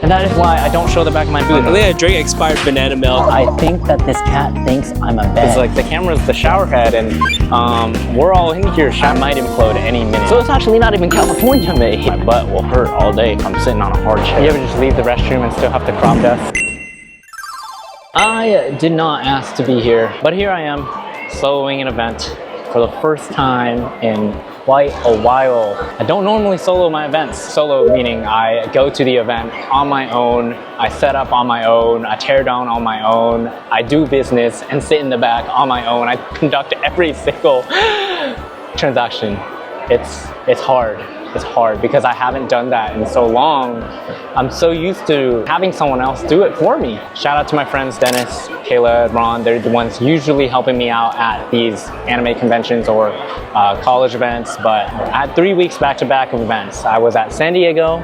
And that is why I don't show the back of my booth. I think I drink expired banana milk. I think that this cat thinks I'm a bed. It's like the camera's the shower head, and we're all in here. I might implode any minute. So it's actually not even California made. My butt will hurt all day if I'm sitting on a hard chair. You ever just leave the restroom and still have to crop dust? I did not ask to be here, but here I am, soloing an event for the first time in quite a while. I don't normally solo my events. Solo meaning I go to the event on my own, I set up on my own, I tear down on my own, I do business and sit in the back on my own. I conduct every single transaction. It's hard. It's hard because I haven't done that in so long. I'm so used to having someone else do it for me. Shout out to my friends Dennis, Kayla, Ron. They're the ones usually helping me out at these anime conventions or college events. But I had 3 weeks back-to-back of events. I was at San Diego,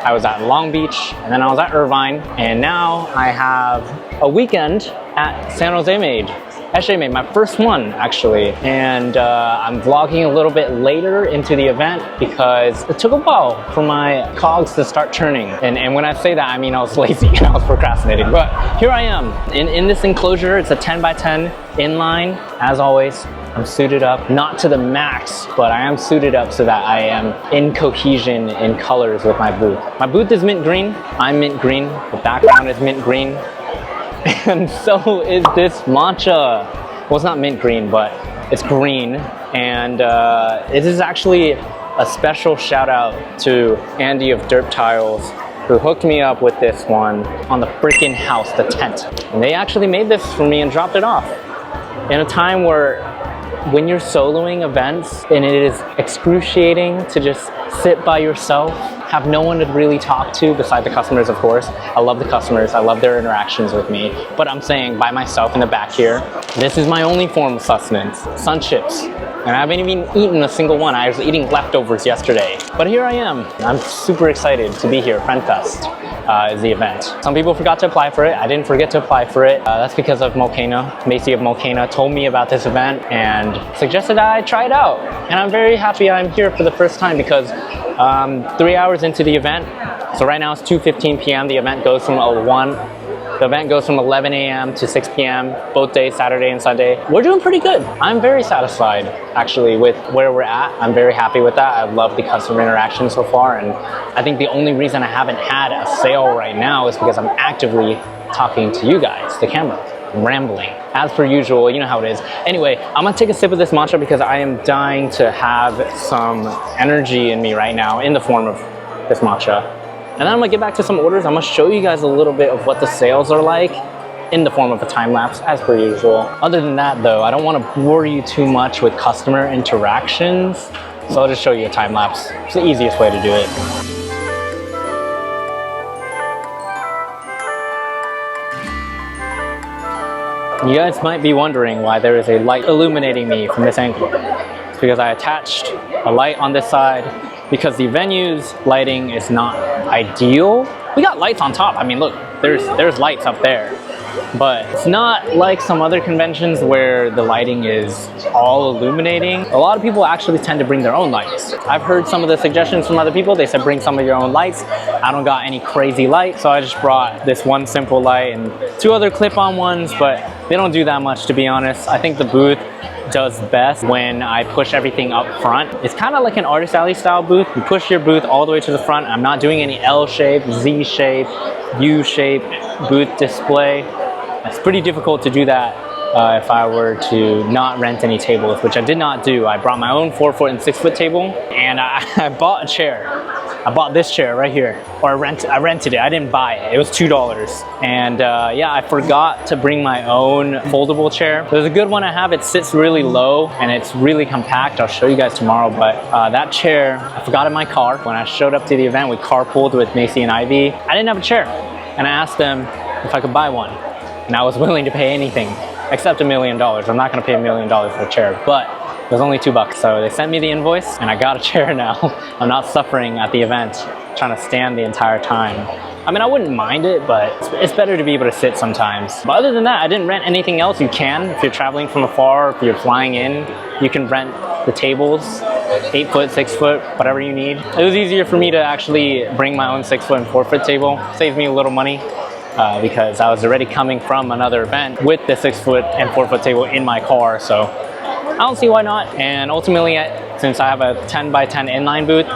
I was at Long Beach, and then I was at Irvine. And now I have a weekend at San SJMade. SJMade, my first one actually, and I'm vlogging a little bit later into the event because it took a while for my cogs to start turning. And when I say that, I mean I was lazy and I was procrastinating, but here I am. In this enclosure, it's a 10 by 10 inline. As always, I'm suited up, not to the max, but I am suited up so that I am in cohesion in colors with my booth. My booth is mint green, I'm mint green, the background is mint green. And so is this matcha. Well, it's not mint green, but it's green. And it is actually a special shout out to Andy of Derptiles, who hooked me up with this one on the freaking house, the tent. And they actually made this for me and dropped it off. In a time where when you're soloing events and it is excruciating to just sit by yourself, have no one to really talk to beside the customers, of course. I love the customers, I love their interactions with me, but I'm saying by myself in the back here, this is my only form of sustenance, sun chips. And I haven't even eaten a single one. I was eating leftovers yesterday. But here I am. I'm super excited to be here. FriendFest is the event. Some people forgot to apply for it. I didn't forget to apply for it. That's because of Mulcana. Macy of Mulcana told me about this event and suggested that I try it out. And I'm very happy I'm here for the first time because 3 hours into the event, so right now it's 2:15 p.m. The event goes from 11 a.m. to 6 p.m. both days, Saturday and Sunday. We're doing pretty good. I'm very satisfied actually with where we're at. I'm very happy with that. I love the customer interaction so far, and I think the only reason I haven't had a sale right now is because I'm actively talking to you guys, the camera. I'm rambling. As per usual, you know how it is. Anyway, I'm gonna take a sip of this matcha because I am dying to have some energy in me right now in the form of this matcha. And then I'm gonna get back to some orders. I'm gonna show you guys a little bit of what the sales are like in the form of a time lapse, as per usual. Other than that though, I don't wanna bore you too much with customer interactions, so I'll just show you a time lapse. It's the easiest way to do it. You guys might be wondering why there is a light illuminating me from this angle. It's because I attached a light on this side because the venue's lighting is not ideal. We got lights on top. I mean, look, there's lights up there. But it's not like some other conventions where the lighting is all illuminating. A lot of people actually tend to bring their own lights. I've heard some of the suggestions from other people. They said bring some of your own lights. I don't got any crazy light, so I just brought this one simple light and 2 other clip-on ones, but they don't do that much, to be honest. I think the booth does best when I push everything up front. It's kind of like an artist alley style booth. You push your booth all the way to the front. I'm not doing any L shape, Z shape, U shape booth display. It's pretty difficult to do that if I were to not rent any tables, which I did not do. I brought my own 4-foot and 6-foot table, and I bought a chair. I bought this chair right here, or I rented it. I didn't buy it. It was $2. And yeah, I forgot to bring my own foldable chair. There's a good one I have. It sits really low and it's really compact. I'll show you guys tomorrow, but that chair, I forgot in my car. When I showed up to the event, we carpooled with Macy and Ivy. I didn't have a chair, and I asked them if I could buy one. And I was willing to pay anything except $1 million. I'm not gonna pay $1 million for a chair, but it was only $2. So they sent me the invoice and I got a chair now. I'm not suffering at the event, trying to stand the entire time. I mean, I wouldn't mind it, but it's better to be able to sit sometimes. But other than that, I didn't rent anything else. You can, if you're traveling from afar, if you're flying in, you can rent the tables 8 foot, 6 foot, whatever you need. It was easier for me to actually bring my own 6 foot and 4 foot table. Saves me a little money because I was already coming from another event with the 6 foot and 4 foot table in my car. So I don't see why not. And ultimately, since I have a 10 by 10 inline booth,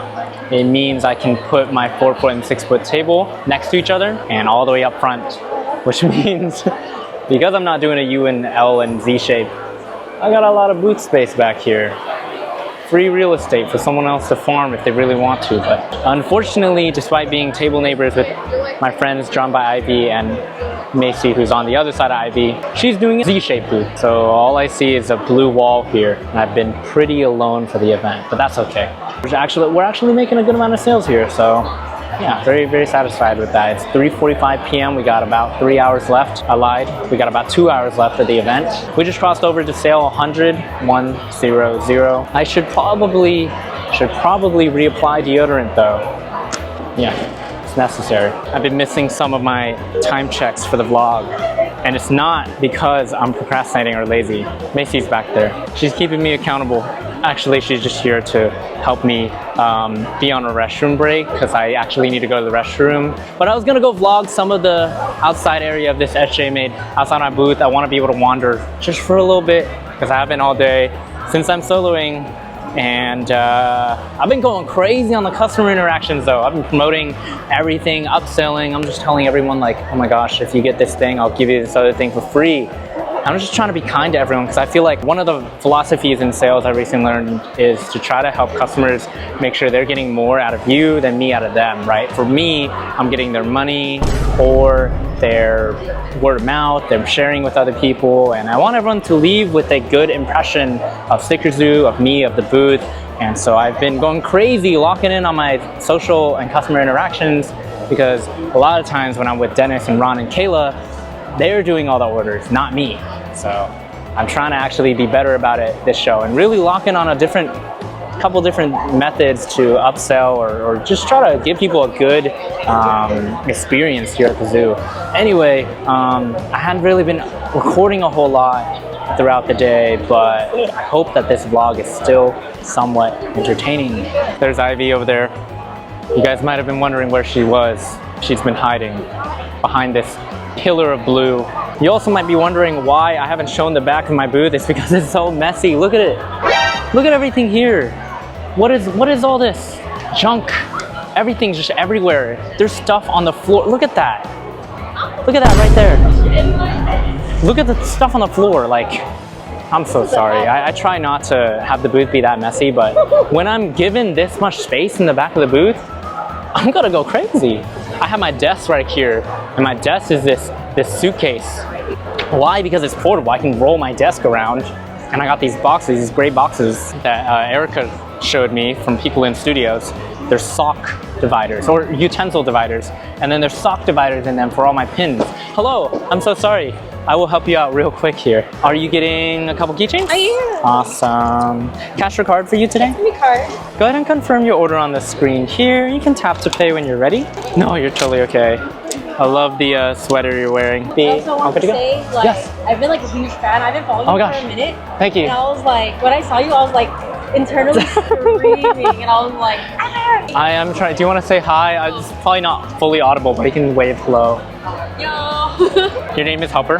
it means I can put my 4 foot and 6 foot table next to each other and all the way up front, which means because I'm not doing a U and L and Z shape, I got a lot of booth space back here. Free real estate for someone else to farm if they really want to. But unfortunately, despite being table neighbors with my friends drawn by Ivy and Macy, who's on the other side of Ivy, she's doing a Z-shaped booth. So all I see is a blue wall here, and I've been pretty alone for the event, but that's okay. We're actually making a good amount of sales here, so yeah, very, very satisfied with that. It's 3:45 p.m. We got about 3 hours left. I lied. We got about 2 hours left of the event. We just crossed over to sale 100. I should probably reapply deodorant though. Yeah, it's necessary. I've been missing some of my time checks for the vlog, and it's not because I'm procrastinating or lazy. Macy's back there. She's keeping me accountable. Actually, she's just here to help me be on a restroom break because I actually need to go to the restroom. But I was gonna go vlog some of the outside area of this SJMade outside my booth. I want to be able to wander just for a little bit because I haven't all day since I'm soloing. And I've been going crazy on the customer interactions though. I've been promoting everything, upselling. I'm just telling everyone like, oh my gosh, if you get this thing, I'll give you this other thing for free. I'm just trying to be kind to everyone because I feel like one of the philosophies in sales I recently learned is to try to help customers make sure they're getting more out of you than me out of them, right? For me, I'm getting their money or their word of mouth, they're sharing with other people, and I want everyone to leave with a good impression of Sticker Zoo, of me, of the booth. And so I've been going crazy locking in on my social and customer interactions because a lot of times when I'm with Dennis and Ron and Kayla, they're doing all the orders, not me. So I'm trying to actually be better about it this show and really lock in on a couple different methods to upsell or just try to give people a good experience here at the zoo. Anyway, I hadn't really been recording a whole lot throughout the day, but I hope that this vlog is still somewhat entertaining. There's Ivy over there. You guys might have been wondering where she was. She's been hiding behind this pillar of blue. You also might be wondering why I haven't shown the back of my booth. It's because it's so messy. Look at it. Look at everything here. What is all this junk? Everything's just everywhere. There's stuff on the floor. Look at that. Look at that right there. Look at the stuff on the floor. Like, I'm so sorry. I try not to have the booth be that messy, but when I'm given this much space in the back of the booth, I'm gonna go crazy. I have my desk right here, and my desk is this suitcase. Why? Because it's portable. I can roll my desk around, and I got these boxes, these gray boxes that Erica showed me from people in studios. They're sock dividers or utensil dividers, and then there's sock dividers in them for all my pins. Hello, I'm so sorry. I will help you out real quick here. Are you getting a couple keychains? I am. Awesome. Cash or card for you today? Give me card. Go ahead and confirm your order on the screen here. You can tap to pay when you're ready. No, you're totally okay. I love the sweater you're wearing. I also want to say, like, yes. I've been like a huge fan. I've been following you for a minute. Thank you. And I was like, when I saw you, I was like internally screaming, and I was like, ah! I am trying. Do you want to say hi? It's probably not fully audible, but you can wave hello. Yo. Your name is Helper?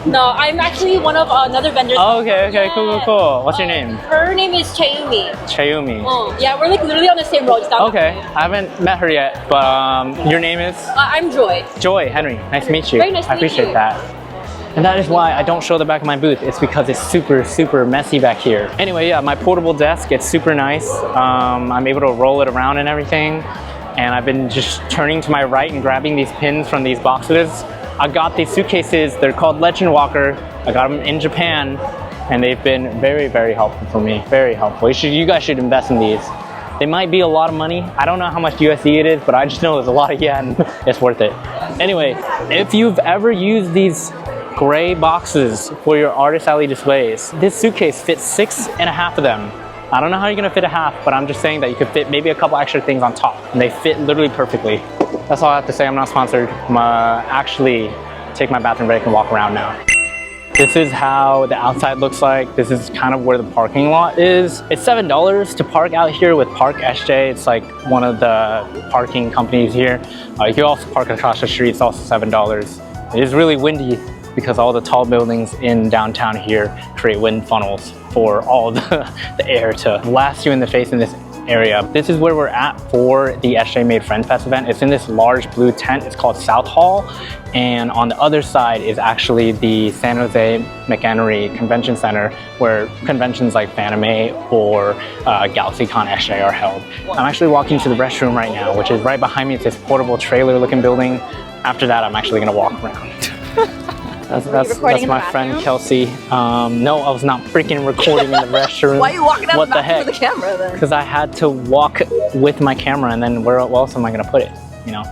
No, I'm actually one of another vendor. Oh, okay, cool. What's your name? Her name is Chayumi. Chayumi. Yeah, we're like literally on the same road. Okay, I haven't met her yet, but your name is? I'm Joy. Joy, Henry. Nice to meet you. Very nice to meet you. I appreciate that. And that is why I don't show the back of my booth. It's because it's super messy back here. Anyway, yeah, my portable desk, it's super nice. I'm able to roll it around and everything. And I've been just turning to my right and grabbing these pins from these boxes. I got these suitcases. They're called Legend Walker. I got them in Japan, and they've been very helpful for me. Very helpful. You guys should invest in these. They might be a lot of money. I don't know how much USD it is, but I just know there's a lot of yen. It's worth it. Anyway, if you've ever used these gray boxes for your artist alley displays, this suitcase fits 6.5 of them. I don't know how you're gonna fit a half, but I'm just saying that you could fit maybe a couple extra things on top, and they fit literally perfectly. That's all I have to say. I'm not sponsored. I'm actually take my bathroom break and walk around now. This is how the outside looks like. This is kind of where the parking lot is. It's $7 to park out here with Park SJ. It's like one of the parking companies here. You can also park across the street. It's also $7. It is really windy because all the tall buildings in downtown here create wind funnels for all the air to blast you in the face in this area. This is where we're at for the SJMade FriendFest event. It's in this large blue tent. It's called South Hall. And on the other side is actually the San Jose McHenry Convention Center, where conventions like Anime or GalaxyCon SJ are held. I'm actually walking to the restroom right now, which is right behind me. It's this portable trailer looking building. After that, I'm actually gonna walk around. That's my friend Kelsey. No, I was not freaking recording in the restroom. Why are you walking out what the back with the camera then? Because I had to walk with my camera, and then where else am I gonna put it? You know,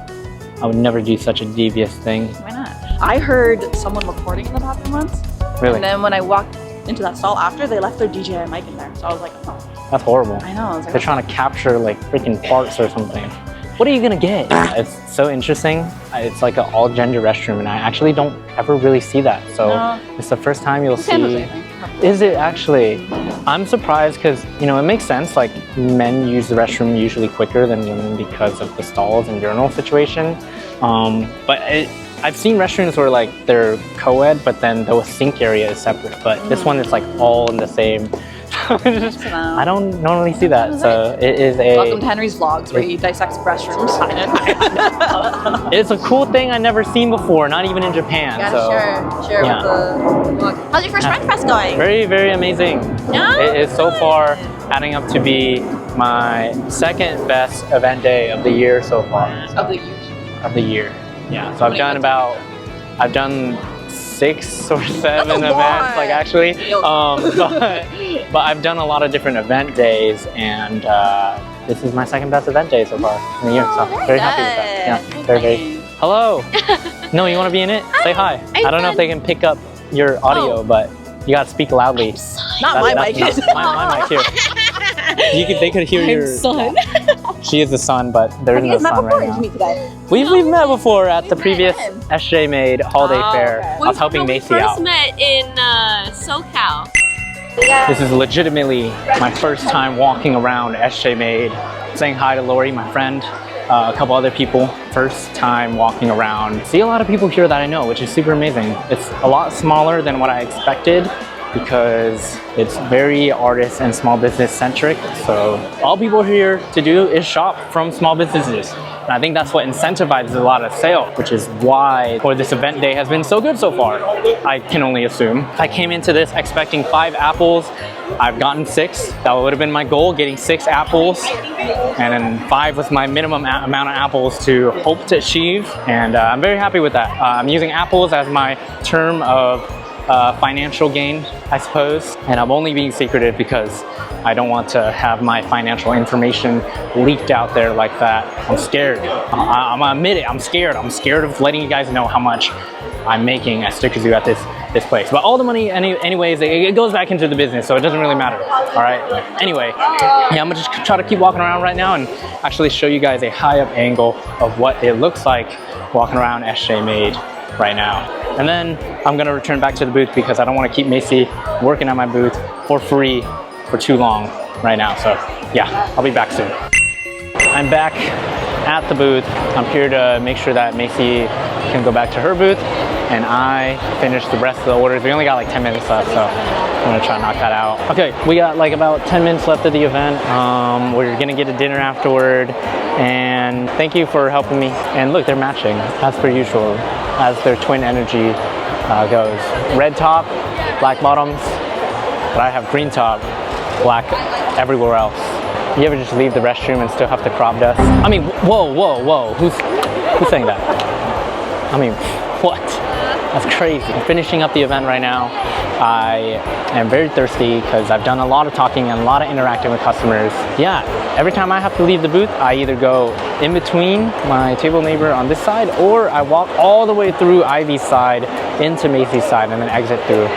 I would never do such a devious thing. Why not? I heard someone recording in the bathroom once. Really? And then when I walked into that stall after, they left their DJI mic in there. So I was like, oh. That's horrible. I know. I was like, they're trying to capture like freaking parts or something. What are you gonna get? It's so interesting. It's like an all-gender restroom, and I actually don't ever really see that. So it's the first time you'll see. Is it actually? I'm surprised because, you know, it makes sense. Like, men use the restroom usually quicker than women because of the stalls and urinal situation. But I've seen restrooms where like they're co-ed, but then the sink area is separate. But this one is like all in the same. I don't normally see that, so it is a... Welcome to Henry's vlogs, where he dissects restrooms. It's a cool thing I've never seen before, not even in Japan. You gotta share with the vlog. How's your first FriendFest going? Very, very amazing. Yeah? It is so far adding up to be my second best event day of the year so far. Of the year? Of the year, yeah. So I've done 6 or 7 events, like actually, but I've done a lot of different event days, and this is my second best event day so far in the year, so very happy with that. Yeah, very. Hello. No, you want to be in it? Say hi. I don't know if they can pick up your audio, but you gotta speak loudly. Not my mic. My mic here. They could hear your son. She is the son, but there is no son right now. We've met before at the previous SJMade holiday fair. I was helping Macy out. We first met in SoCal. This is legitimately my first time walking around SJMade, saying hi to Lori, my friend, a couple other people. First time walking around. See a lot of people here that I know, which is super amazing. It's a lot smaller than what I expected, because it's very artist and small business centric. So all people are here to do is shop from small businesses. And I think that's what incentivizes a lot of sale, which is why this event day has been so good so far. I can only assume. I came into this expecting 5 apples. I've gotten 6. That would have been my goal, getting 6 apples. And then 5 was my minimum amount of apples to hope to achieve. And I'm very happy with that. I'm using apples as my term of financial gain, I suppose. And I'm only being secretive because I don't want to have my financial information leaked out there like that. I'm scared. I'm gonna admit it, I'm scared. I'm scared of letting you guys know how much I'm making at Stickazoo at this place. But all the money, anyways, it goes back into the business, so it doesn't really matter, all right? Anyway, yeah, I'm gonna just try to keep walking around right now and actually show you guys a high up angle of what it looks like walking around SJMade right now. And then I'm gonna return back to the booth because I don't wanna keep Macy working at my booth for free for too long right now. So yeah, I'll be back soon. I'm back at the booth. I'm here to make sure that Macy can go back to her booth and I finish the rest of the orders. We only got like 10 minutes left, so I'm gonna try to knock that out. Okay, we got like about 10 minutes left of the event. We're gonna get a dinner afterward, and thank you for helping me. And look, they're matching as per usual, as their twin energy goes. Red top, black bottoms, but I have green top, black everywhere else. You ever just leave the restroom and still have to crop dust? I mean, whoa. Who's saying that? I mean, what? That's crazy. I'm finishing up the event right now. I am very thirsty because I've done a lot of talking and a lot of interacting with customers. Yeah, every time I have to leave the booth, I either go in between my table neighbor on this side, or I walk all the way through Ivy's side into Macy's side and then exit through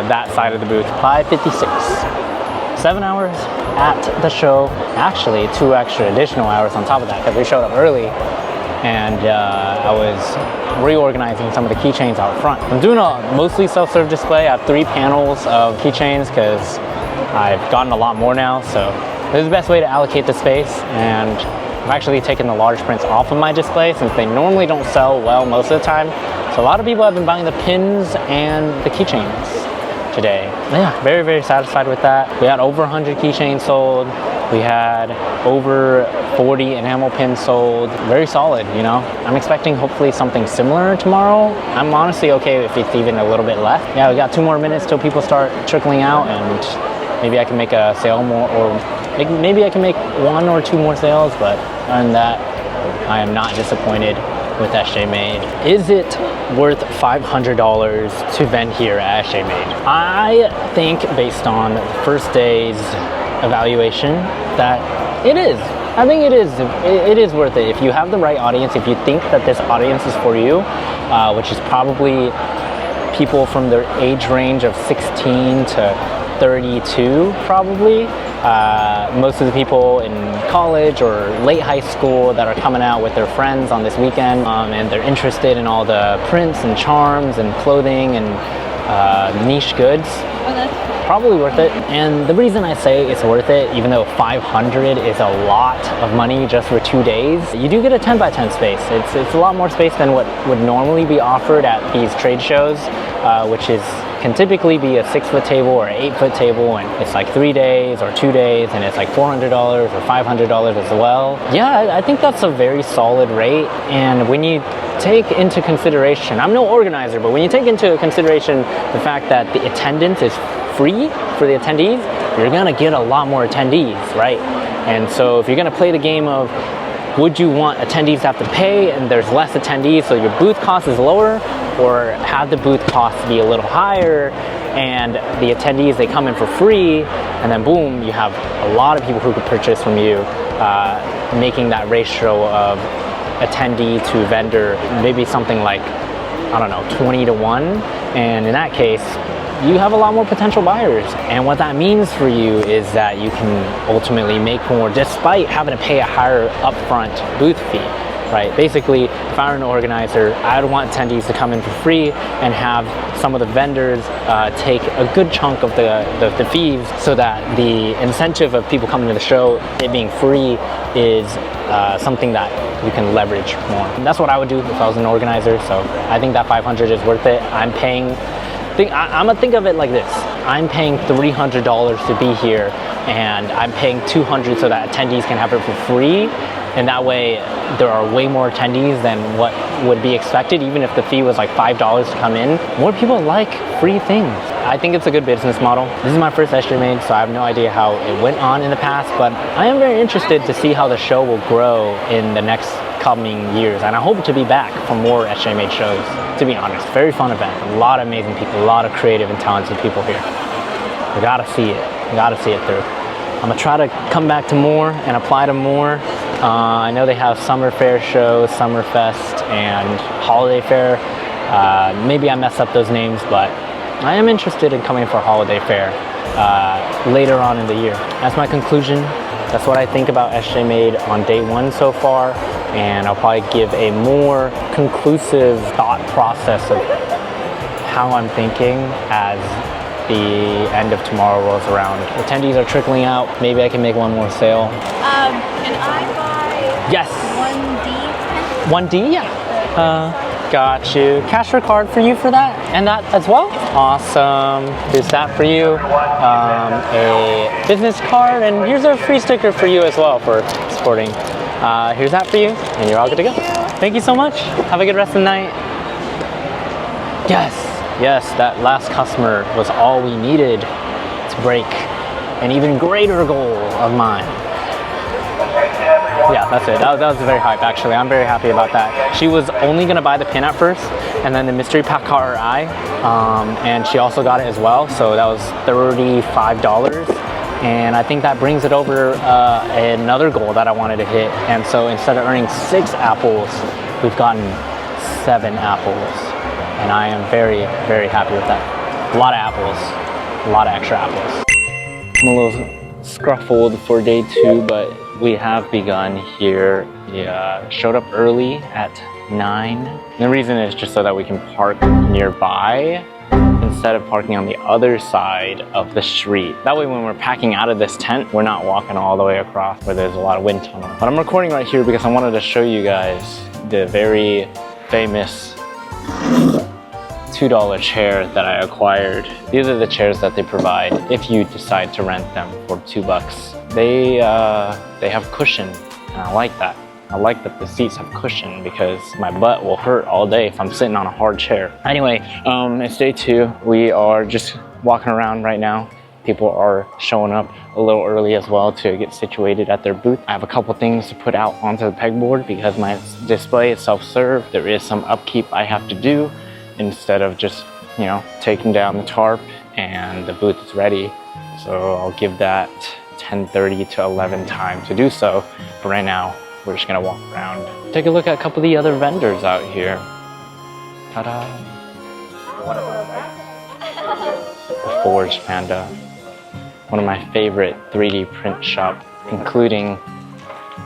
that side of the booth. 5:56. 7 hours at the show. Actually, 2 extra additional hours on top of that because we showed up early. and I was reorganizing some of the keychains out front. I'm doing a mostly self-serve display. I have 3 panels of keychains because I've gotten a lot more now, so this is the best way to allocate the space, and I've actually taken the large prints off of my display since they normally don't sell well most of the time. So a lot of people have been buying the pins and the keychains today. Yeah, very, very satisfied with that. We had over 100 keychains sold. We had over 40 enamel pins sold. Very solid, you know. I'm expecting hopefully something similar tomorrow. I'm honestly okay if it's even a little bit less. Yeah, we got 2 more minutes till people start trickling out, and maybe I can make a sale more, or maybe I can make 1 or 2 more sales, but other than that, I am not disappointed with SJMade. Is it worth $500 to vend here at SJMade? I think based on the first day's evaluation that it is. I think it is. It is worth it. If you have the right audience, if you think that this audience is for you, which is probably people from their age range of 16 to 32 probably. Most of the people in college or late high school that are coming out with their friends on this weekend, and they're interested in all the prints and charms and clothing and niche goods. Probably worth it. And the reason I say it's worth it, even though 500 is a lot of money just for 2 days, you do get a 10 by 10 space. It's a lot more space than what would normally be offered at these trade shows, which can typically be a 6-foot table or an 8-foot table, and it's like 3 days or 2 days, and it's like $400 or $500 as well. Yeah, I think that's a very solid rate. And when you take into consideration, I'm no organizer, but when you take into consideration the fact that the attendance is free for the attendees, you're gonna get a lot more attendees, right? And so if you're gonna play the game of would you want attendees to have to pay and there's less attendees so your booth cost is lower, or have the booth cost be a little higher and the attendees, they come in for free, and then boom, you have a lot of people who could purchase from you, making that ratio of attendee to vendor maybe something like, I don't know, 20 to 1. And in that case, you have a lot more potential buyers. And what that means for you is that you can ultimately make more despite having to pay a higher upfront booth fee, right? Basically, if I were an organizer, I would want attendees to come in for free and have some of the vendors take a good chunk of the fees, so that the incentive of people coming to the show, it being free, is something that you can leverage more. And that's what I would do if I was an organizer. So I think that 500 is worth it. I'm gonna think of it like this. I'm paying $300 to be here, and I'm paying $200 so that attendees can have it for free. And that way, there are way more attendees than what would be expected, even if the fee was like $5 to come in. More people like free things. I think it's a good business model. This is my first SJMade, so I have no idea how it went on in the past, but I am very interested to see how the show will grow in the next coming years, and I hope to be back for more SJMade shows, to be honest. Very fun event. A lot of amazing people, a lot of creative and talented people here. We gotta see it. We gotta see it through. I'm gonna try to come back to more and apply to more. I know they have summer fair shows, Summer Fest, and Holiday Fair. Maybe I messed up those names, but I am interested in coming for Holiday Fair later on in the year. That's my conclusion. That's what I think about SJMade on day 1 so far, and I'll probably give a more conclusive thought process of how I'm thinking as the end of tomorrow rolls around. Attendees are trickling out. Maybe I can make 1 more sale. Can I buy Yes. 1D? 1D? Yeah. Got you. Cash or card for you for that? And that as well? Awesome. Here's that for you. A business card, and here's a free sticker for you as well for supporting. Here's that for you, and you're all good to go. Thank you so much. Have a good rest of the night. Yes. Yes, that last customer was all we needed to break an even greater goal of mine. Yeah, that's it. That was very hype, actually. I'm very happy about that. She was only going to buy the pin at first, and then the mystery pack caught her eye, and she also got it as well, so that was $35. And I think that brings it over another goal that I wanted to hit. And so instead of earning 6 apples, we've gotten 7 apples. And I am very, very happy with that. A lot of apples, a lot of extra apples. I'm a little scruffled for day 2, but we have begun here. We showed up early at 9. And the reason is just so that we can park nearby instead of parking on the other side of the street. That way when we're packing out of this tent, we're not walking all the way across where there's a lot of wind tunnel. But I'm recording right here because I wanted to show you guys the very famous $2 chair that I acquired. These are the chairs that they provide if you decide to rent them for $2. They have cushion, and I like that. I like that the seats have cushion because my butt will hurt all day if I'm sitting on a hard chair. Anyway, it's day 2. We are just walking around right now. People are showing up a little early as well to get situated at their booth. I have a couple things to put out onto the pegboard because my display is self-serve. There is some upkeep I have to do instead of just, you know, taking down the tarp and the booth is ready. So I'll give that 10:30 to 11 time to do so. But right now, we're just gonna walk around. Take a look at a couple of the other vendors out here. Ta-da! The Forge Panda. One of my favorite 3D print shop, including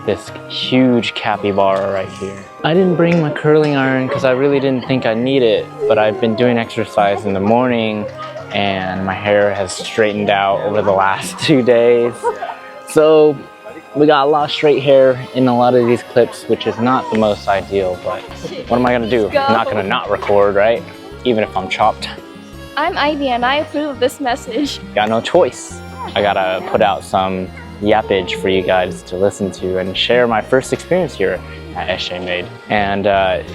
this huge capybara right here. I didn't bring my curling iron because I really didn't think I need it, but I've been doing exercise in the morning and my hair has straightened out over the last 2 days. So we got a lot of straight hair in a lot of these clips, which is not the most ideal, but what am I gonna do? I'm not gonna not record, right? Even if I'm chopped. I'm Ivy and I approve of this message. Got no choice. I gotta put out some yappage for you guys to listen to and share my first experience here at SJMade. And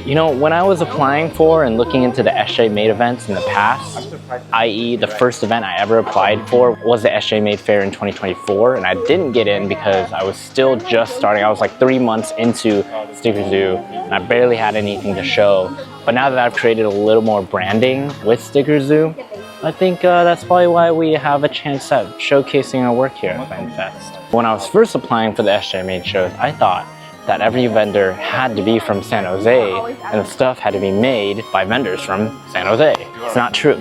you know, when I was applying for and looking into the SJMade events in the past, i.e. the first event I ever applied for was the SJMade Fair in 2024, and I didn't get in because I was still just starting. I was like 3 months into Sticker Zoo and I barely had anything to show. But now that I've created a little more branding with Sticker Zoo, I think that's probably why we have a chance at showcasing our work here at FriendFest. When I was first applying for the SJMade shows, I thought that every vendor had to be from San Jose and the stuff had to be made by vendors from San Jose. It's not true.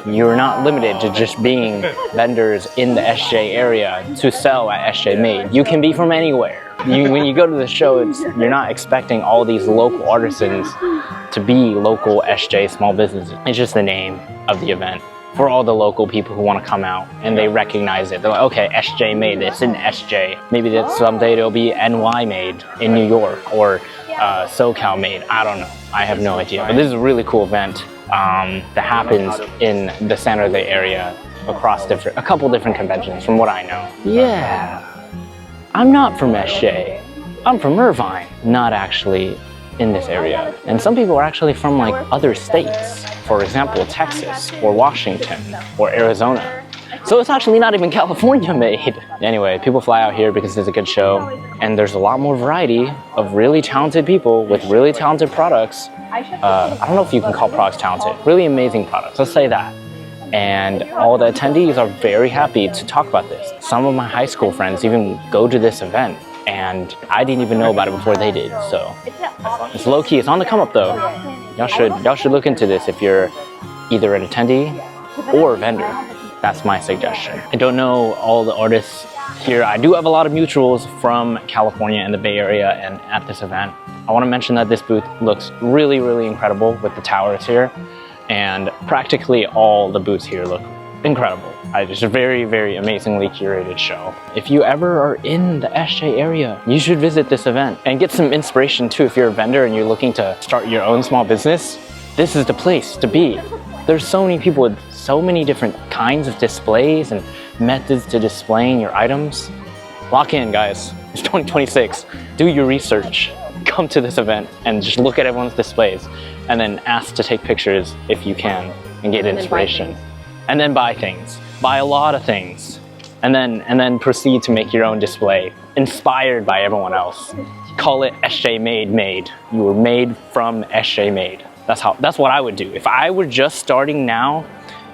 You're not limited to just being vendors in the SJ area to sell at SJMade. You can be from anywhere. When you go to the show, you're not expecting all these local artisans to be local SJ small businesses. It's just the name of the event for all the local people who want to come out and they recognize it. They're like, okay, SJMade, it's in SJ. Maybe that someday it'll be NY made in New York or SoCal made. I don't know. I have no idea. But this is a really cool event that happens in the San Jose area across a couple different conventions from what I know. Yeah, I'm not from SJ. I'm from Irvine, not actually in this area. And some people are actually from like other states. For example, Texas or Washington or Arizona. So it's actually not even California made. Anyway, people fly out here because it's a good show and there's a lot more variety of really talented people with really talented products. I don't know if you can call products talented, really amazing products, let's say that. And all the attendees are very happy to talk about this. Some of my high school friends even go to this event and I didn't even know about it before they did, so it's low-key. It's on the come-up though. Y'all should look into this if you're either an attendee or a vendor. That's my suggestion. I don't know all the artists here. I do have a lot of mutuals from California and the Bay Area and at this event. I want to mention that this booth looks really, really incredible with the towers here, and practically all the booths here look incredible. It's a very, very amazingly curated show. If you ever are in the SJ area, you should visit this event and get some inspiration too. If you're a vendor and you're looking to start your own small business, this is the place to be. There's so many people with so many different kinds of displays and methods to displaying your items. Lock in, guys. It's 2026. Do your research. Come to this event and just look at everyone's displays and then ask to take pictures if you can and get inspiration. And then buy things. Buy a lot of things. And then proceed to make your own display inspired by everyone else. Call it SJMade made. You were made from SJMade. That's what I would do. If I were just starting now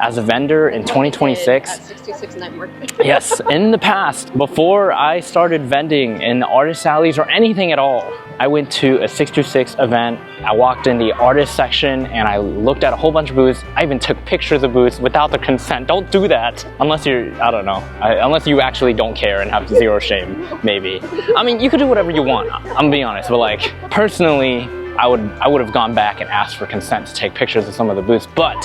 as a vendor in 2026. At 66 Network. Yes, in the past, before I started vending in the artist alleys or anything at all, I went to a 626 event. I walked in the artist section and I looked at a whole bunch of booths. I even took pictures of booths without the consent. Don't do that unless you're, I don't know, unless you actually don't care and have zero shame, maybe. I mean, you could do whatever you want, I'm being honest, but like, personally, I would have gone back and asked for consent to take pictures of some of the booths. But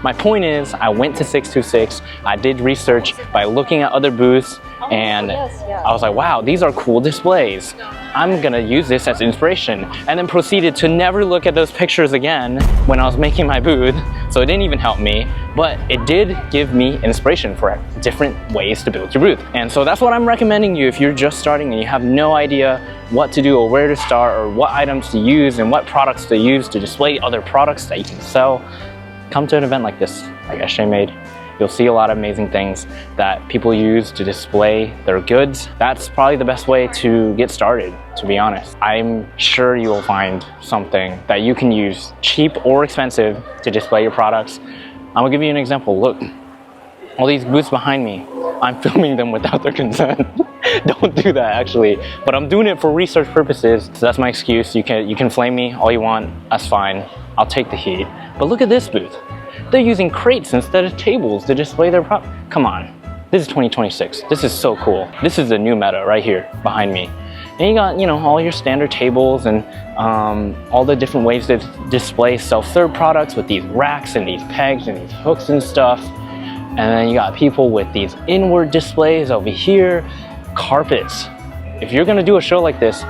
my point is, I went to 626, I did research by looking at other booths, and I was like, wow, these are cool displays. I'm gonna use this as inspiration, and then proceeded to never look at those pictures again when I was making my booth. So it didn't even help me, but it did give me inspiration for different ways to build your booth. And so that's what I'm recommending you if you're just starting and you have no idea what to do or where to start or what items to use and what products to use to display other products that you can sell. Come to an event like this, like SJMade. You'll see a lot of amazing things that people use to display their goods. That's probably the best way to get started, to be honest. I'm sure you will find something that you can use, cheap or expensive, to display your products. I'm gonna give you an example. Look, all these booths behind me, I'm filming them without their consent. Don't do that, actually. But I'm doing it for research purposes, so that's my excuse. You can flame me all you want, that's fine. I'll take the heat. But look at this booth. They're using crates instead of tables to display their product. Come on, this is 2026. This is so cool. This is the new meta right here behind me. And you got, you know, all your standard tables and all the different ways to display self-serve products with these racks and these pegs and these hooks and stuff. And then you got people with these inward displays over here, carpets. If you're gonna do a show like this,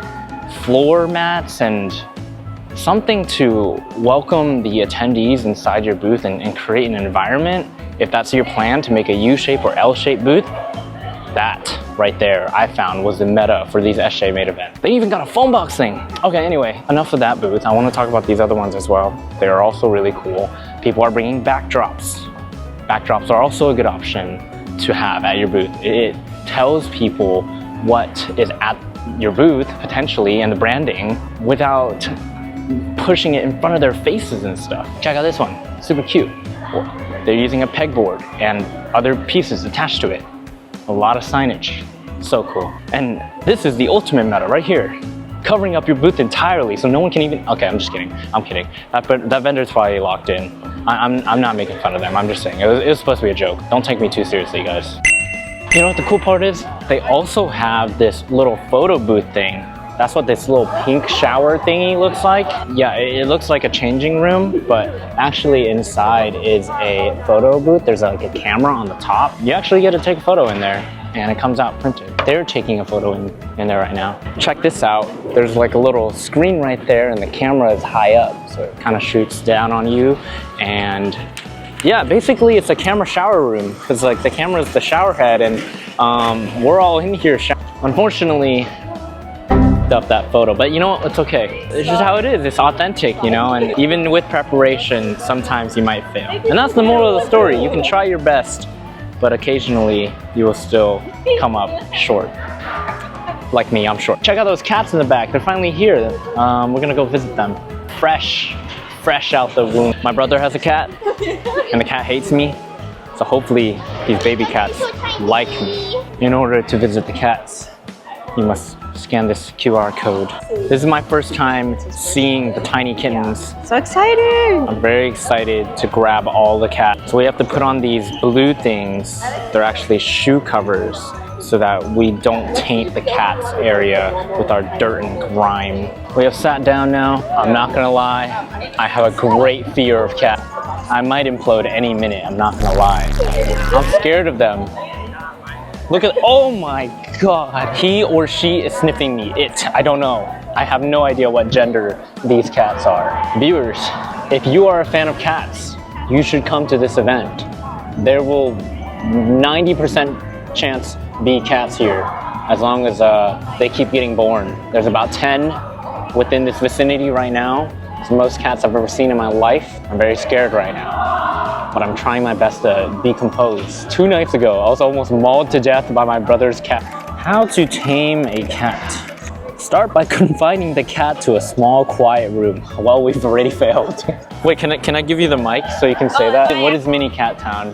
floor mats and something to welcome the attendees inside your booth and create an environment, if that's your plan to make a U-shape or L-shaped booth, that right there I found was the meta for these SJMade events. They even got a phone box thing. Okay, anyway, enough of that booth. I want to talk about these other ones as well. They are also really cool. People are bringing backdrops. Backdrops are also a good option to have at your booth. It tells people what is at your booth potentially and the branding without pushing it in front of their faces and stuff. Check out this one, super cute. They're using a pegboard and other pieces attached to it. A lot of signage, so cool. And this is the ultimate meta right here. Covering up your booth entirely so no one can even, okay, I'm just kidding, I'm kidding. That vendor's probably locked in. I'm not making fun of them, I'm just saying. It was supposed to be a joke. Don't take me too seriously, guys. You know what the cool part is? They also have this little photo booth thing. That's what this little pink shower thingy looks like. Yeah, it looks like a changing room, but actually inside is a photo booth. There's like a camera on the top. You actually get to take a photo in there and it comes out printed. They're taking a photo in there right now. Check this out. There's like a little screen right there and the camera is high up. So it kind of shoots down on you. And yeah, basically it's a camera shower room because like the camera is the shower head and we're all in here. Unfortunately, up that photo, but you know what, it's okay. It's just how it is. It's authentic, you know, and even with preparation sometimes you might fail, and that's the moral of the story. You can try your best, but occasionally you will still come up short. Like me, I'm short. Check out those cats in the back. They're finally here. We're gonna go visit them. Fresh out the womb. My brother has a cat and the cat hates me, so hopefully these baby cats like me. In order to visit the cats, you must scan this QR code. This is my first time seeing the tiny kittens. So exciting! I'm very excited to grab all the cats. So we have to put on these blue things. They're actually shoe covers so that we don't taint the cat's area with our dirt and grime. We have sat down now. I'm not gonna lie, I have a great fear of cats. I might implode any minute, I'm not gonna lie. I'm scared of them. Look at, oh my God. He or she is sniffing me. I don't know. I have no idea what gender these cats are. Viewers, if you are a fan of cats, you should come to this event. There will 90% chance be cats here as long as they keep getting born. There's about 10 within this vicinity right now. It's the most cats I've ever seen in my life. I'm very scared right now, but I'm trying my best to be composed. 2 nights ago, I was almost mauled to death by my brother's cat. How to tame a cat. Start by confining the cat to a small, quiet room. Well, we've already failed. Wait, can I give you the mic so you can say that? What is Mini Cat Town?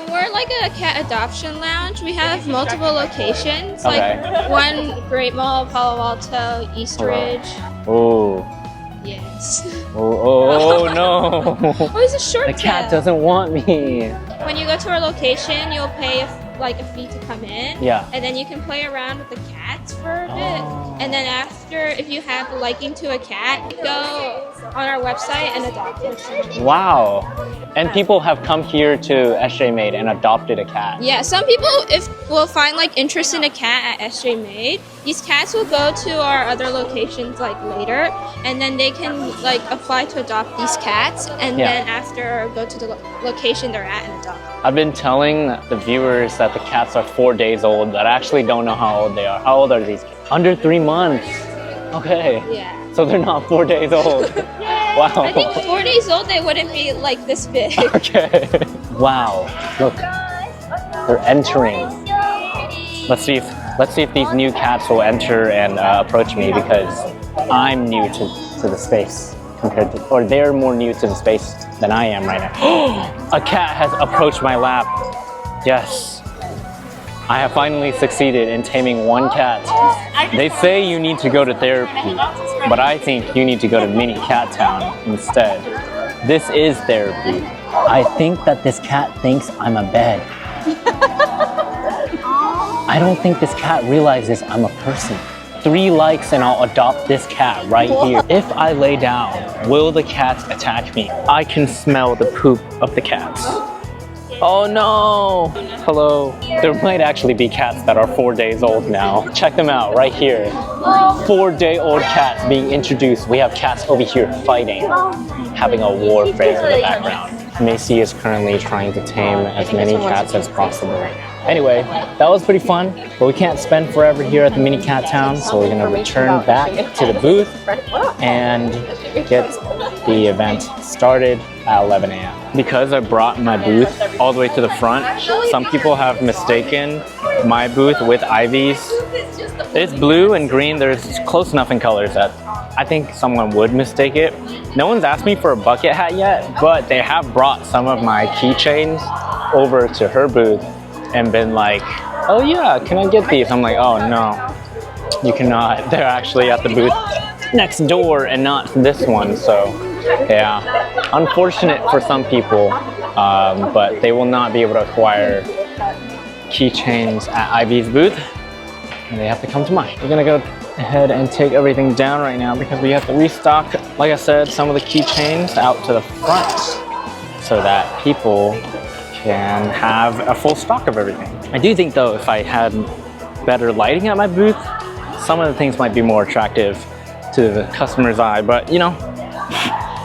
We're like a cat adoption lounge. We have multiple locations, Okay. like one Great Mall, Palo Alto, East Ridge. Oh. Yes. Oh no. Oh, it's a short The cat tail. doesn't want me. When you go to our location, you'll pay a fee to come in. Yeah. And then you can play around with the cats for a bit. Oh. And then after, if you have a liking to a cat, go on our website and adopt it. Wow. And people have come here to SJMade and adopted a cat. Yeah, some people will find like interest in a cat at SJMade. These cats will go to our other locations like later, and then they can like apply to adopt these cats, and then after go to the location they're at and adopt. I've been telling the viewers that the cats are 4 days old, but I actually don't know how old they are. How old are these kids? Under 3 months. Okay. Yeah. So they're not 4 days old. Wow. I think 4 days old they wouldn't be like this big. Okay. Wow. Look. They're entering. Let's see if these new cats will enter and approach me, because I'm new to the space compared to, or they're more new to the space than I am right now. A cat has approached my lap. Yes. I have finally succeeded in taming one cat. They say you need to go to therapy, but I think you need to go to Mini Cat Town instead. This is therapy. I think that this cat thinks I'm a bed. I don't think this cat realizes I'm a person. 3 likes and I'll adopt this cat right here. If I lay down, will the cats attack me? I can smell the poop of the cats. Oh no! Hello. There might actually be cats that are 4 days old now. Check them out right here. 4-day-old cats being introduced. We have cats over here fighting, having a warfare in the background. Macy is currently trying to tame as many cats as possible. Anyway, that was pretty fun, but we can't spend forever here at the Mini Cat Town, so we're gonna return back to the booth and get the event started at 11 a.m. Because I brought my booth all the way to the front, some people have mistaken my booth with Ivy's. It's blue and green, there's close enough in colors that I think someone would mistake it. No one's asked me for a bucket hat yet, but they have brought some of my keychains over to her booth and been like, oh yeah, can I get these? I'm like, oh no, you cannot. They're actually at the booth next door and not this one, so yeah. Unfortunate for some people, but they will not be able to acquire keychains at Ivy's booth, and they have to come to mine. We're gonna go ahead and take everything down right now because we have to restock, like I said, some of the keychains out to the front so that people can have a full stock of everything. I do think though, if I had better lighting at my booth, some of the things might be more attractive to the customer's eye, but you know,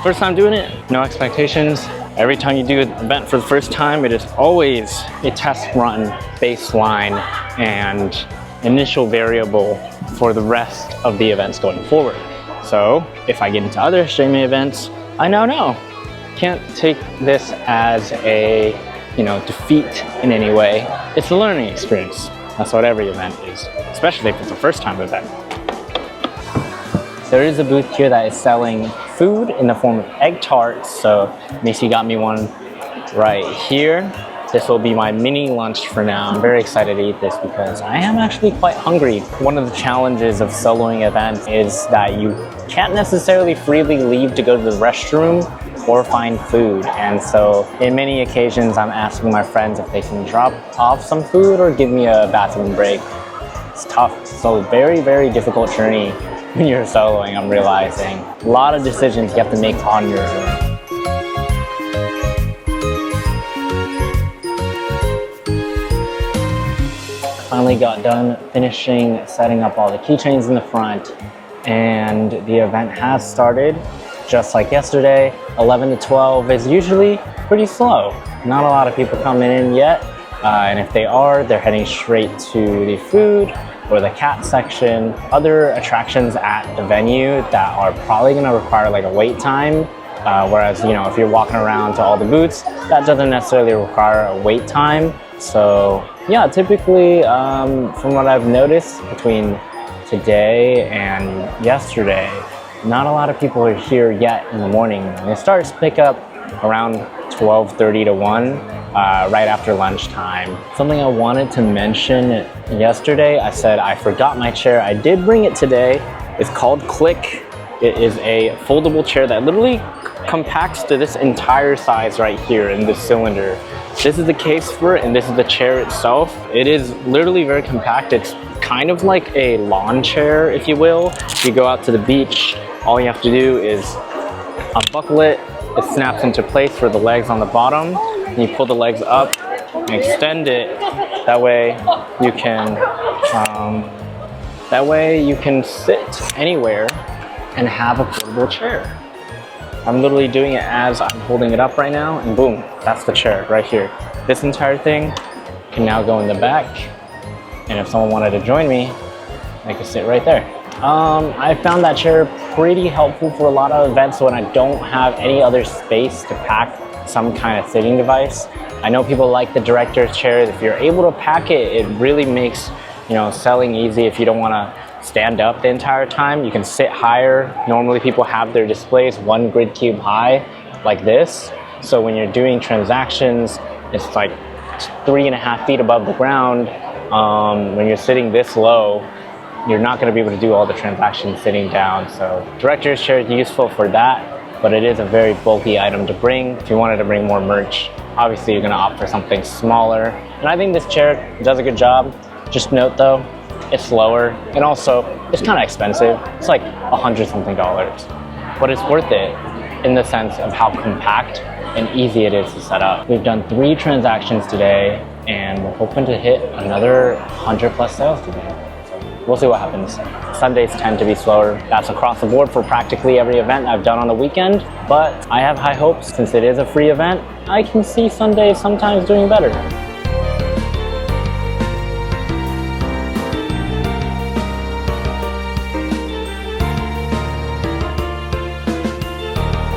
first time doing it, no expectations. Every time you do an event for the first time, it is always a test run, baseline, and initial variable for the rest of the events going forward. So if I get into other SJMade events, I now know. Can't take this as a defeat in any way. It's a learning experience. That's what every event is, especially if it's a first time event. There is a booth here that is selling food in the form of egg tarts. So Macy got me one right here. This will be my mini lunch for now. I'm very excited to eat this because I am actually quite hungry. One of the challenges of soloing events is that you can't necessarily freely leave to go to the restroom or find food. And so in many occasions, I'm asking my friends if they can drop off some food or give me a bathroom break. It's tough. So very, very difficult journey when you're soloing, I'm realizing. A lot of decisions you have to make on your own. Finally got done finishing setting up all the keychains in the front, and the event has started. Just like yesterday, 11 to 12 is usually pretty slow. Not a lot of people coming in yet, and if they are, they're heading straight to the food or the cat section. Other attractions at the venue that are probably gonna require like a wait time, whereas if you're walking around to all the booths, that doesn't necessarily require a wait time. So yeah, typically from what I've noticed, between today and yesterday, not a lot of people are here yet in the morning. And it starts to pick up around 12:30 to 1, right after lunchtime. Something I wanted to mention yesterday, I said I forgot my chair. I did bring it today. It's called cliq. It is a foldable chair that literally compacts to this entire size right here in this cylinder. This is the case for it, and this is the chair itself. It is literally very compact. It's kind of like a lawn chair, if you will. You go out to the beach, all you have to do is unbuckle it. It snaps into place for the legs on the bottom. And you pull the legs up and extend it. That way you can sit anywhere and have a portable chair. I'm literally doing it as I'm holding it up right now, and boom, that's the chair right here. This entire thing can now go in the back, and if someone wanted to join me, they could sit right there. I found that chair pretty helpful for a lot of events when I don't have any other space to pack some kind of sitting device. I know people like the director's chairs. If you're able to pack it, it really makes, selling easy. If you don't want to stand up the entire time, you can sit higher. Normally people have their displays 1 grid cube high like this. So when you're doing transactions, it's like 3.5 feet above the ground. When you're sitting this low, you're not going to be able to do all the transactions sitting down. So director's chair is useful for that, but it is a very bulky item to bring. If you wanted to bring more merch, obviously you're going to opt for something smaller. And I think this chair does a good job. Just note though, it's lower, and also it's kind of expensive. It's like $100-something, but it's worth it in the sense of how compact and easy it is to set up. We've done 3 transactions today, and we're hoping to hit another 100+ sales today. So we'll see what happens. Sundays tend to be slower. That's across the board for practically every event I've done on the weekend, but I have high hopes. Since it is a free event, I can see Sundays sometimes doing better.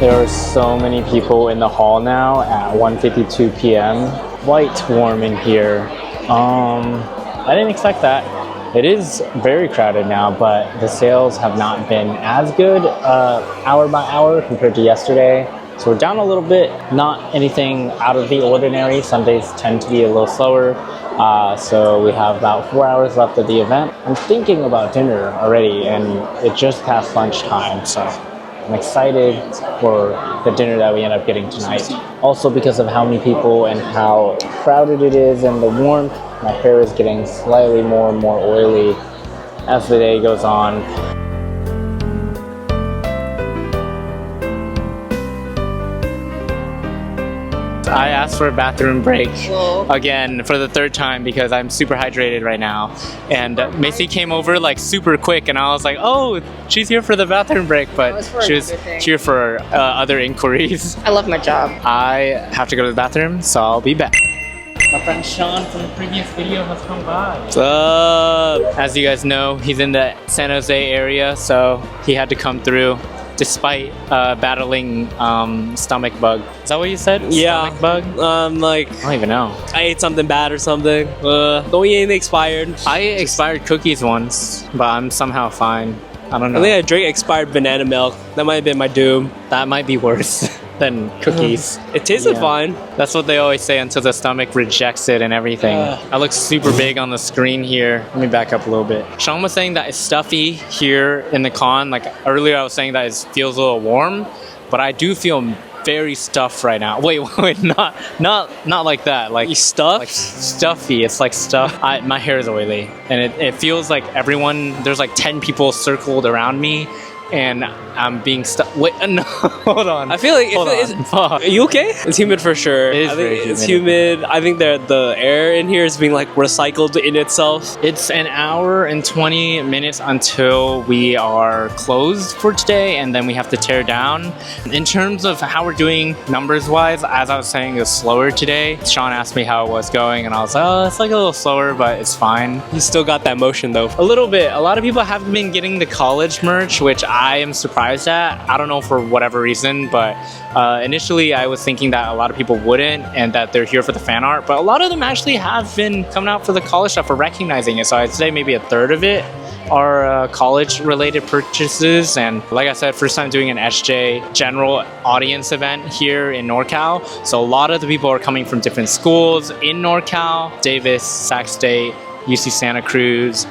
There are so many people in the hall now at 1:52 p.m. Quite warm in here. I didn't expect that. It is very crowded now, but the sales have not been as good hour by hour compared to yesterday. So we're down a little bit, not anything out of the ordinary. Sundays tend to be a little slower. So we have about 4 hours left of the event. I'm thinking about dinner already, and it just passed lunchtime, so I'm excited for the dinner that we end up getting tonight. Also because of how many people and how crowded it is and the warmth, my hair is getting slightly more and more oily as the day goes on. I asked for a bathroom break again for the 3rd time because I'm super hydrated right now. And Macy came over like super quick, and I was like, oh, she's here for the bathroom break, but she was here for other inquiries. I love my job. I have to go to the bathroom, so I'll be back. My friend Sean from the previous video has come by. What's up? As you guys know, he's in the San Jose area, so he had to come through despite battling stomach bug. Is that what you said? Yeah. Stomach bug? I don't even know. I ate something bad or something. Don't eat anything expired. I ate expired cookies once, but I'm somehow fine. I don't know. I think I drank expired banana milk. That might have been my doom. That might be worse than cookies. It tasted fine. That's what they always say until the stomach rejects it and everything. I look super big on the screen here. Let me back up a little bit. Sean was saying that it's stuffy here in the con. Like earlier I was saying that it feels a little warm, but I do feel very stuffed right now. Wait, not like that. Like you stuffed? Like stuffy. It's like stuff. My hair is oily, and it feels like there's like 10 people circled around me, and I'm being stuck. Wait, no, hold on. I feel like are you okay? It's humid for sure. It is I think very it's humid. I think that the air in here is being like recycled in itself. It's an hour and 20 minutes until we are closed for today, and then we have to tear down. In terms of how we're doing numbers wise, as I was saying, it was slower today. Sean asked me how it was going, and I was like, oh, it's like a little slower, but it's fine. You still got that motion though. A little bit. A lot of people haven't been getting the college merch, which I am surprised at. I don't know for whatever reason, but initially I was thinking that a lot of people wouldn't, and that they're here for the fan art, but a lot of them actually have been coming out for the college stuff, for recognizing it. So I'd say maybe a third of it our college-related purchases. And like I said, first time doing an SJ general audience event here in NorCal. So a lot of the people are coming from different schools in NorCal: Davis, Sac State, UC Santa Cruz,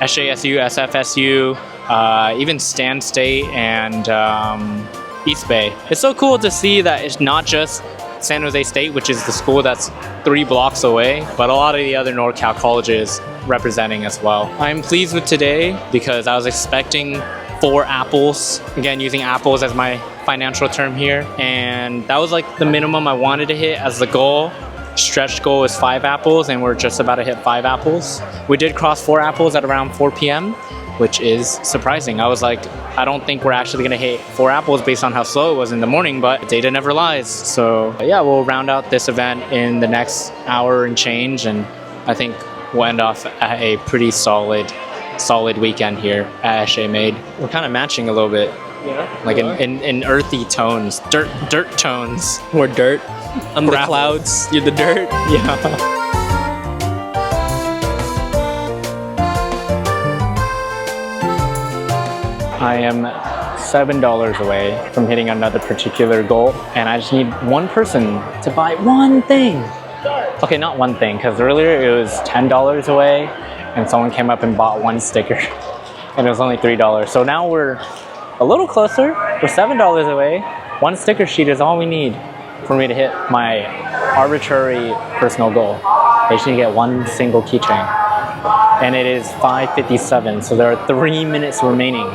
SJSU, SFSU, even Stan State and East Bay. It's so cool to see that it's not just San Jose State, which is the school that's 3 blocks away, but a lot of the other NorCal colleges representing as well. I'm pleased with today because I was expecting 4 apples, again using apples as my financial term here, and that was like the minimum I wanted to hit as the goal. Stretch goal is 5 apples, and we're just about to hit 5 apples. We did cross 4 apples at around 4 p.m. which is surprising. I was like, I don't think we're actually gonna hit 4 apples based on how slow it was in the morning, but data never lies. So yeah, we'll round out this event in the next hour and change, and I think we'll end off at a pretty solid weekend here at SJMade. We're kind of matching a little bit. Yeah. Like in earthy tones, dirt tones. We're dirt. I'm the clouds, you're the dirt. Yeah. I am $7 away from hitting another particular goal, and I just need one person to buy one thing. Okay, not one thing, because earlier it was $10 away, and someone came up and bought 1 sticker, and it was only $3. So now we're a little closer. We're $7 away. 1 sticker sheet is all we need for me to hit my arbitrary personal goal. They just need to get 1 single keychain, and it is 5:57, so there are 3 minutes remaining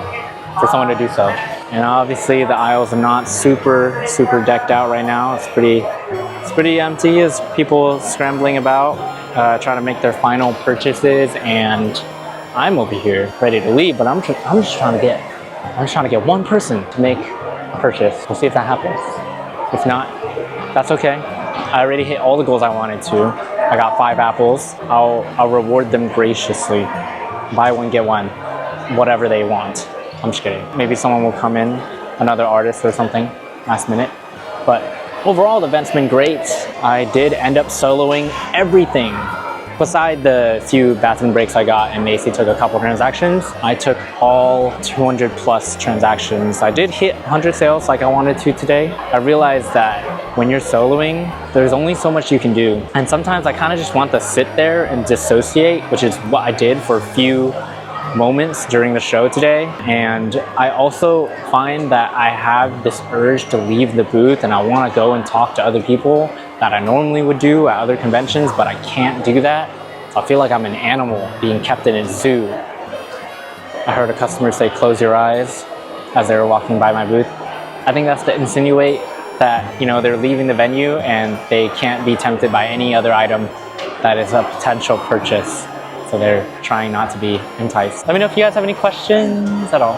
for someone to do so. And obviously the aisles are not super decked out right now. It's pretty empty as people scrambling about, trying to make their final purchases, and I'm over here ready to leave, but I'm just trying to get 1 person to make a purchase. We'll see if that happens. If not, that's okay. I already hit all the goals I wanted to. I got 5 apples. I'll reward them graciously. Buy 1, get 1, whatever they want. I'm just kidding. Maybe someone will come in, another artist or something, last minute. But overall, the event's been great. I did end up soloing everything. Beside the few bathroom breaks I got and Macy took a couple transactions, I took all 200 plus transactions. I did hit 100 sales like I wanted to today. I realized that when you're soloing, there's only so much you can do. And sometimes I kind of just want to sit there and dissociate, which is what I did for a few moments during the show today. And I also find that I have this urge to leave the booth and I want to go and talk to other people that I normally would do at other conventions, but I can't do that. So I feel like I'm an animal being kept in a zoo. I heard a customer say, "Close your eyes," as they were walking by my booth. I think that's to insinuate that, you know, they're leaving the venue and they can't be tempted by any other item that is a potential purchase. So they're trying not to be enticed. Let me know if you guys have any questions at all.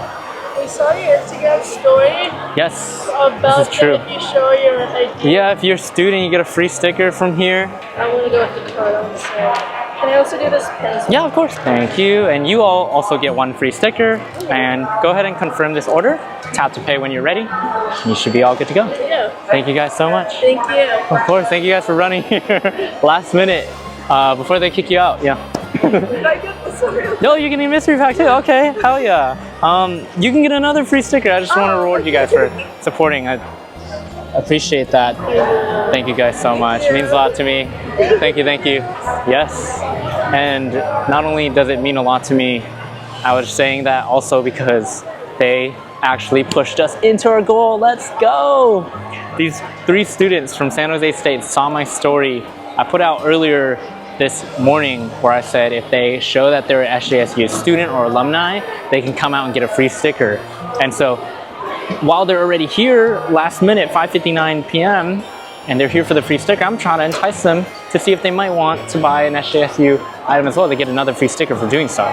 We saw your Instagram story. Yes, About this is true. If you show your ID. Yeah, if you're a student, you get a free sticker from here. I'm gonna go with the card on the side. Can I also do this pencil? Yeah, of course. Thank you. And you all also get 1 free sticker. And go ahead and confirm this order. Tap to pay when you're ready. You should be all good to go. Yeah. Thank you guys so much. Thank you. Of course, thank you guys for running here last minute before they kick you out. Yeah. Did I get this one? No, you can get a mystery pack too. Okay, hell yeah. You can get another free sticker. I just want to reward you guys for supporting. I appreciate that. Thank you guys so much. It means a lot to me. Thank you, thank you. Yes. And not only does it mean a lot to me, I was saying that also because they actually pushed us into our goal. Let's go. These 3 students from San Jose State saw my story I put out earlier this morning where I said if they show that they're an SJSU student or alumni, they can come out and get a free sticker. And so while they're already here last minute, 5:59 p.m., and they're here for the free sticker, I'm trying to entice them to see if they might want to buy an SJSU item as well. They get another free sticker for doing so.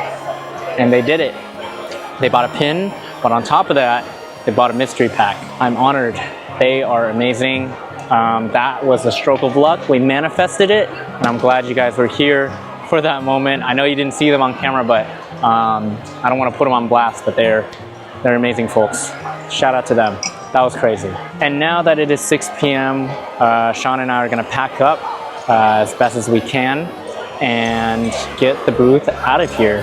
And they did it. They bought a pin, but on top of that, they bought a mystery pack. I'm honored. They are amazing. That was a stroke of luck. We manifested it, and I'm glad you guys were here for that moment. I know you didn't see them on camera, but I don't want to put them on blast, but they're amazing folks. Shout out to them. That was crazy. And now that it is 6 p.m., Sean and I are gonna pack up as best as we can and get the booth out of here.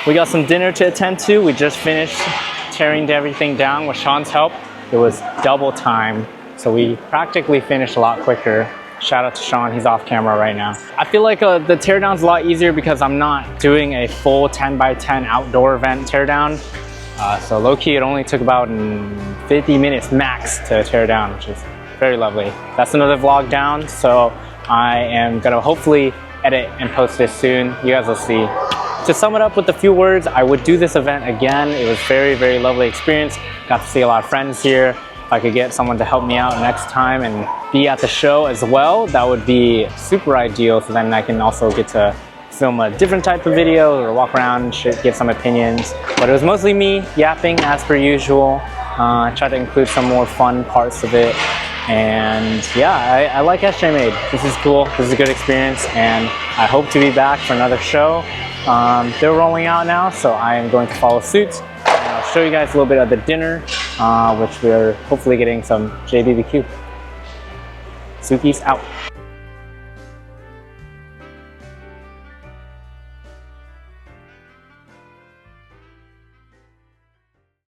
We got some dinner to attend to. We just finished tearing everything down with Sean's help. It was double time, so we practically finished a lot quicker. Shout out to Sean, he's off camera right now. I feel like the teardown's a lot easier because I'm not doing a full 10 by 10 outdoor event teardown. So low-key, it only took about 50 minutes max to tear down, which is very lovely. That's another vlog down, so I am gonna hopefully edit and post this soon. You guys will see. To sum it up with a few words, I would do this event again. It was very, very lovely experience. Got to see a lot of friends here. If I could get someone to help me out next time and be at the show as well, that would be super ideal. So then I can also get to film a different type of video or walk around and give some opinions. But it was mostly me yapping as per usual. I tried to include some more fun parts of it. And yeah, I like SJMade. This is cool. This is a good experience. And I hope to be back for another show. They're rolling out now, so I am going to follow suit. And I'll show you guys a little bit of the dinner, which we're hopefully getting some JBBQ. Suki's out.